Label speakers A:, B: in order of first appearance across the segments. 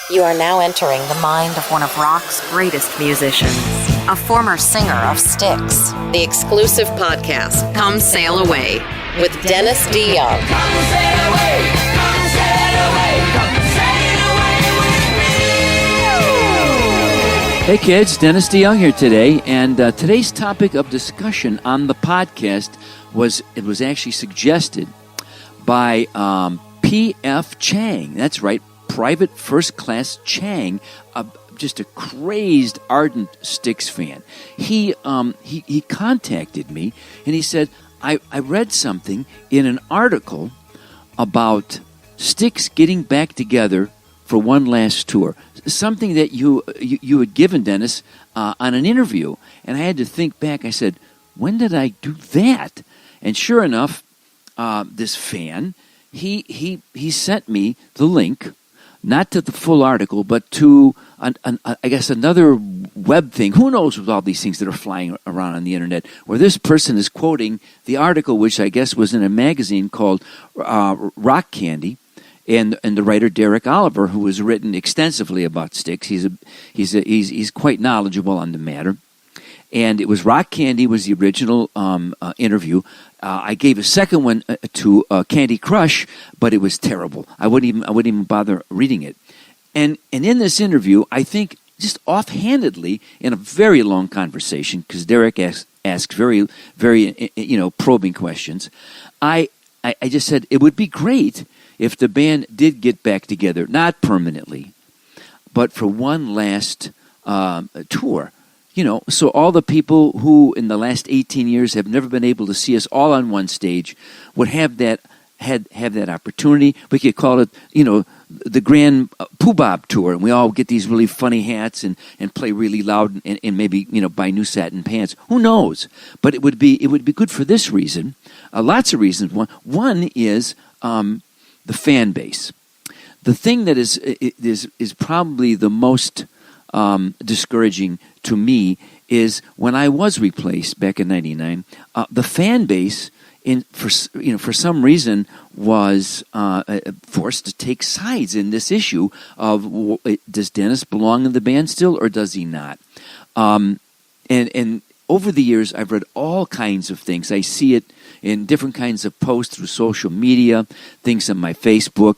A: You are now entering the mind of one of rock's greatest musicians, a former singer of Styx. The exclusive podcast, Come Sail Away, with Dennis DeYoung.
B: Come sail away, come sail away, come sail away with me.
C: Hey kids, Dennis DeYoung here today, and today's topic of discussion on the podcast was actually suggested by P.F. Chang. That's right, Private First Class Chang, just a crazed, ardent Styx fan. He contacted me and he said, I read something in an article about Styx getting back together for one last tour. Something that you had given, Dennis, on an interview. And I had to think back. I said, when did I do that? And sure enough, this fan, he sent me the link, not to the full article, but to, I guess, another web thing. Who knows with all these things that are flying around on the internet, where this person is quoting the article, which I guess was in a magazine called Rock Candy, and the writer Derek Oliver, who has written extensively about Styx. He's quite knowledgeable on the matter. And it was Rock Candy was the original interview. I gave a second one to Candy Crush, but it was terrible. I wouldn't even bother reading it. And in this interview, I think just offhandedly, in a very long conversation, because Derek asks very, very probing questions, I just said it would be great if the band did get back together, not permanently, but for one last tour. So all the people who in the last 18 years have never been able to see us all on one stage would have that opportunity. We could call it, the Grand Poobah Tour, and we all get these really funny hats and play really loud and maybe buy new satin pants. Who knows? But it would be good for this reason. Lots of reasons. One is the fan base. The thing that is probably the most discouraging to me is when I was replaced back in '99. The fan base, for some reason, was forced to take sides in this issue of does Dennis belong in the band still or does he not? And over the years, I've read all kinds of things. I see it in different kinds of posts through social media, things on my Facebook,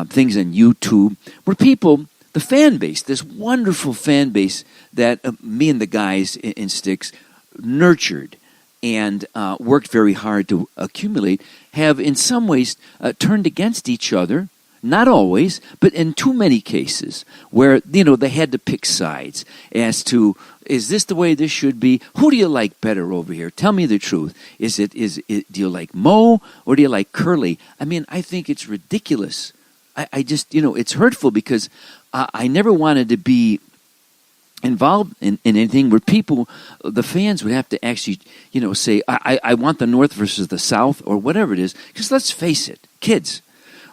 C: things on YouTube, where people. The fan base, this wonderful fan base that me and the guys in Styx nurtured and worked very hard to accumulate, have in some ways turned against each other. Not always, but in too many cases where they had to pick sides as to, is this the way this should be? Who do you like better over here? Tell me the truth. Do you like Mo or do you like Curly? I mean, I think it's ridiculous. I just it's hurtful because I never wanted to be involved in anything where the fans would have to actually, say, I want the North versus the South or whatever it is. Because let's face it, kids,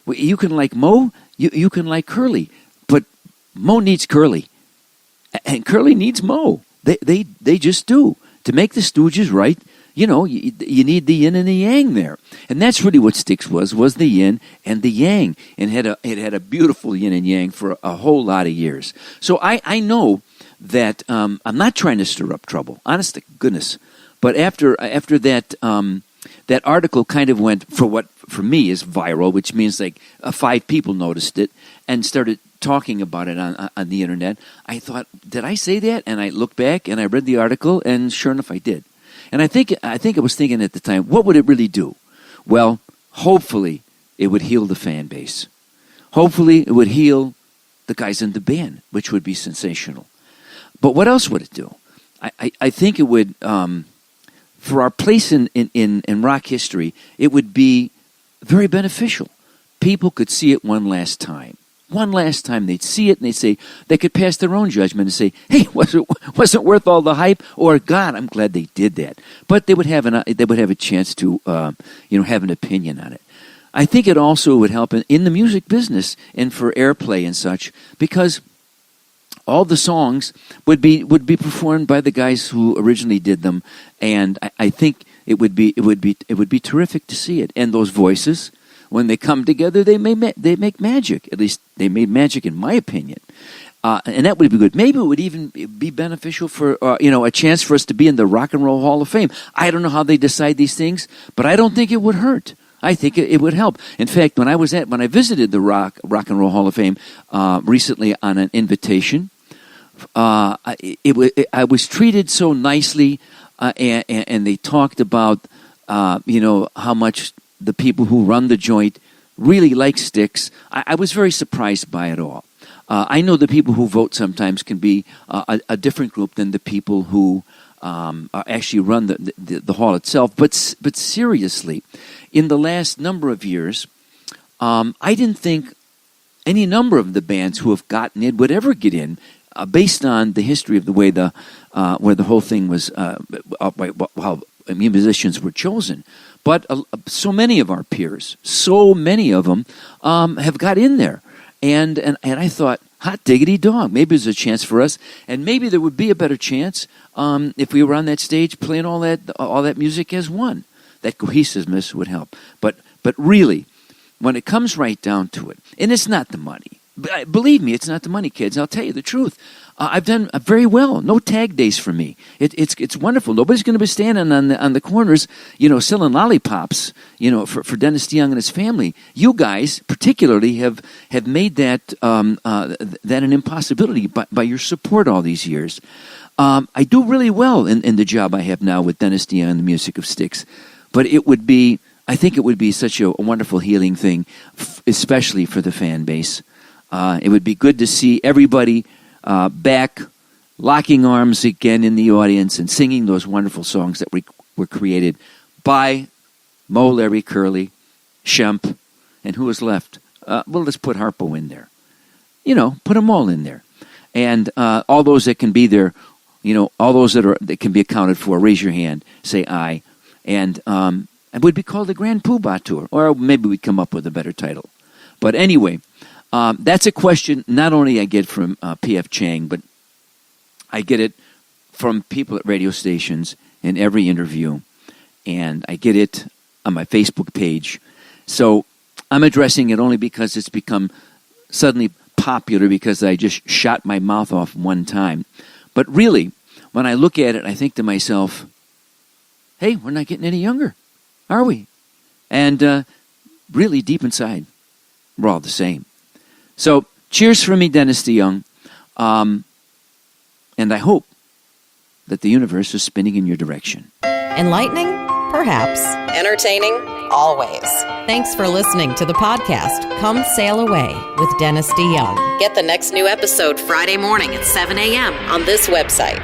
C: you can like Mo, you can like Curly, but Mo needs Curly, and Curly needs Mo. They just do. To make the Stooges right, you need the yin and the yang there. And that's really what Styx was the yin and the yang. And it had a beautiful yin and yang for a whole lot of years. So I know that I'm not trying to stir up trouble, honest to goodness. But after that that article kind of went for what for me is viral, which means like 5 people noticed it and started talking about it on the internet. I thought, did I say that? And I looked back and I read the article, and sure enough, I did. And I think I was thinking at the time, what would it really do? Well, hopefully it would heal the fan base. Hopefully it would heal the guys in the band, which would be sensational. But what else would it do? I think it would, for our place in rock history, it would be very beneficial. People could see it one last time. One last time they'd see it and they'd say, they could pass their own judgment and say, hey, was it worth all the hype? Or, God, I'm glad they did that. But they would have a chance to have an opinion on it. I think it also would help in the music business and for airplay and such, because all the songs would be performed by the guys who originally did them, and I think it would be terrific to see it. And those voices when they come together, they make magic. At least they made magic, in my opinion. And that would be good. Maybe it would even be beneficial for a chance for us to be in the Rock and Roll Hall of Fame. I don't know how they decide these things, but I don't think it would hurt. I think it would help. In fact, when I visited the Rock and Roll Hall of Fame recently on an invitation, I was treated so nicely, and they talked about how much the people who run the joint really like Styx. I was very surprised by it all. I know the people who vote sometimes can be a different group than the people who actually run the hall itself. But seriously, in the last number of years, I didn't think any number of the bands who have gotten in would ever get in, based on the history of the way where the whole thing was, how musicians were chosen. But so many of our peers, so many of them, have got in there. And I thought, hot diggity dog, maybe there's a chance for us, and maybe there would be a better chance if we were on that stage playing all that music as one. That cohesiveness would help. But really, when it comes right down to it, and it's not the money. Believe me, it's not the money, kids. I'll tell you the truth. I've done very well. No tag days for me. It's wonderful. Nobody's going to be standing on the corners, selling lollipops, for Dennis DeYoung and his family. You guys, particularly, have made that an impossibility by your support all these years. I do really well in the job I have now with Dennis DeYoung and the music of Styx, but I think it would be such a wonderful healing thing, especially for the fan base. It would be good to see everybody back, locking arms again in the audience and singing those wonderful songs that were created by Mo, Larry, Curly, Shemp, and who was left? Let's put Harpo in there. Put them all in there. And all those that can be there, all those that can be accounted for, raise your hand, say aye. And it would be called the Grand Poobah Tour, or maybe we'd come up with a better title. But anyway, that's a question not only I get from P.F. Chang, but I get it from people at radio stations in every interview, and I get it on my Facebook page. So I'm addressing it only because it's become suddenly popular because I just shot my mouth off one time. But really, when I look at it, I think to myself, hey, we're not getting any younger, are we? And really deep inside, we're all the same. So, cheers for me, Dennis DeYoung. And I hope that the universe is spinning in your direction.
A: Enlightening? Perhaps. Entertaining? Always. Thanks for listening to the podcast, Come Sail Away with Dennis DeYoung. Get the next new episode Friday morning at 7 a.m. on this website,